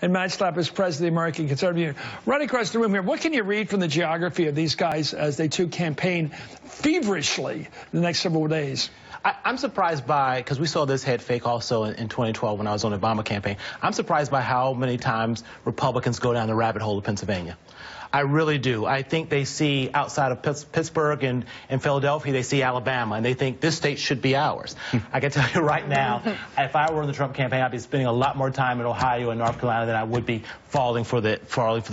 and Matt Schlapp is president of the American Conservative Union. Right across the room here, what can you read from the geography of these guys as they too campaign feverishly the next several days? I'm surprised by, because we saw this head fake also in 2012 when I was on the Obama campaign, I'm surprised by how many times Republicans go down the rabbit hole of Pennsylvania. I really do. I think they see outside of Pittsburgh and Philadelphia, they see Alabama, and they think this state should be ours. I can tell you right now, if I were in the Trump campaign, I'd be spending a lot more time in Ohio and North Carolina than I would be falling for the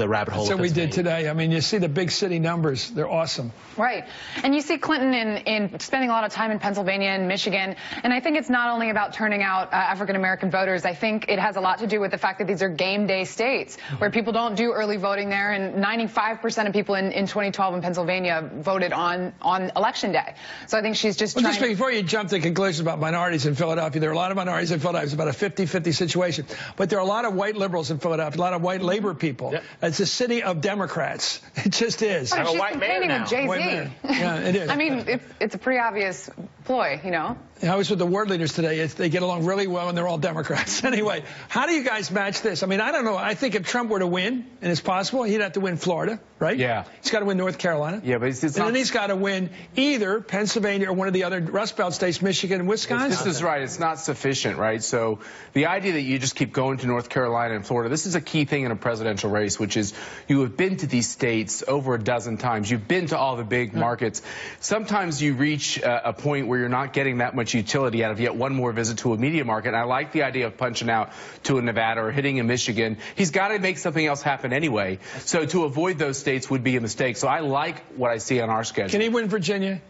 rabbit hole. That's what we did today. I mean, you see the big city numbers. They're awesome. Right. And you see Clinton in spending a lot of time in Pennsylvania and Michigan. And I think it's not only about turning out African-American voters. I think it has a lot to do with the fact that these are game day states where people don't do early voting there. And 95% of people in 2012 in Pennsylvania voted on election day. So I think she's just trying just before you jump to conclusions about minorities in Philadelphia, there are a lot of minorities in Philadelphia. It's about a 50-50 situation. But there are a lot of white liberals in Philadelphia, a lot of white labor people. Yep. It's a city of Democrats. It just is. She's a white man now. With Jay-Z. Yeah, it is. I mean, it's a pretty obvious ploy, you know. I was with the ward leaders today. They get along really well, and they're all Democrats. Anyway, how do you guys match this? I mean, I don't know. I think if Trump were to win, and it's possible, he'd have to win Florida, right? Yeah. He's got to win North Carolina. Yeah, but it's and then he's got to win either Pennsylvania or one of the other Rust Belt states, Michigan and Wisconsin. This is right. It's not sufficient, right? So the idea that you just keep going to North Carolina and Florida, this is a key thing in a presidential race, which is you have been to these states over a dozen times. You've been to all the big markets. Sometimes you reach a point where you're not getting that much utility out of yet one more visit to a media market. And I like the idea of punching out to a Nevada or hitting a Michigan. He's got to make something else happen anyway. So to avoid those states would be a mistake. So I like what I see on our schedule. Can he win Virginia?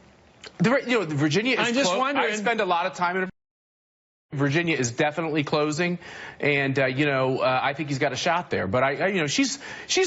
Virginia is I'm just wondering. I spend a lot of time in Virginia is definitely closing, and I think he's got a shot there. But she's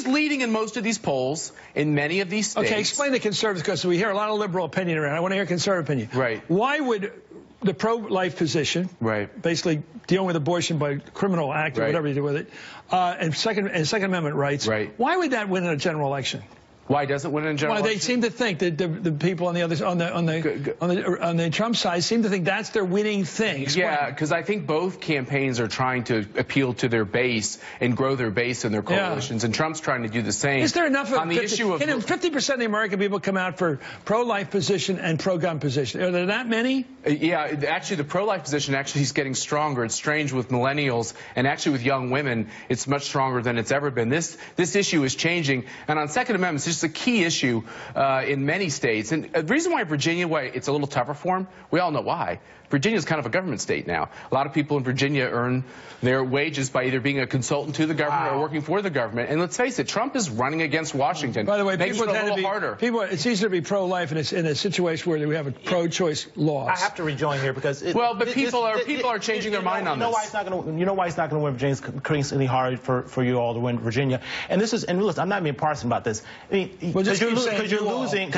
leading in most of these polls in many of these states. Okay, explain the conservatives, because we hear a lot of liberal opinion around. I want to hear conservative opinion. Right. Why would the pro-life position, right, basically dealing with abortion by criminal act or right, whatever you do with it, and Second Amendment rights, right, why would that win in a general election? Why doesn't win in general? Well, they seem to think that the people on the other on the Trump side seem to think that's their winning thing. Explain. Yeah, because I think both campaigns are trying to appeal to their base and grow their base and their coalitions, and Trump's trying to do the same. Is there enough on the issue of 50% of the American people come out for pro-life position and pro-gun position? Are there that many? Yeah, actually, the pro-life position is getting stronger. It's strange with millennials, and actually with young women, it's much stronger than it's ever been. This issue is changing, and on Second Amendment, it's a key issue in many states. And the reason why why it's a little tougher for them, we all know why. Virginia is kind of a government state now. A lot of people in Virginia earn their wages by either being a consultant to the government or working for the government. And let's face it, Trump is running against Washington. By the way, makes it a little harder. It's easier to be pro-life, and it's in a situation where we have a pro-choice laws. I have to rejoin here because people are changing their mind on this. You know why he's not going to win Virginia? It's increasingly hard for you all to win Virginia. And listen, I'm not being partisan about this. I mean, because you're losing.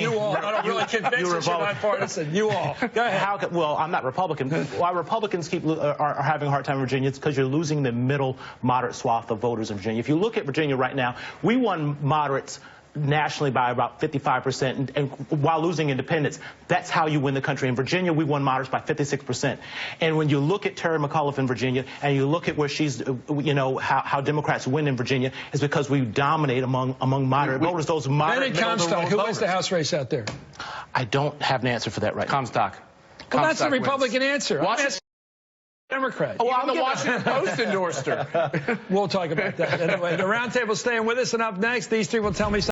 You all. I don't really convince you're not partisan. You all. Go ahead. Well, I'm not Republican. Why Republicans are having a hard time in Virginia, it's because you're losing the middle moderate swath of voters in Virginia. If you look at Virginia right now, we won moderates nationally by about 55%, and while losing independents, that's how you win the country. In Virginia, we won moderates by 56%. And when you look at Terry McAuliffe in Virginia, and you look at where she's, how Democrats win in Virginia, is because we dominate among moderate voters. Those moderate Comstock, who wins the House race out there? I don't have an answer for that right now. Comstock. Well, that's the Republican answer. Democrat. Oh, well, the Washington Post endorsed her. We'll talk about that. Anyway, the roundtable staying with us, and up next, these three will tell me something.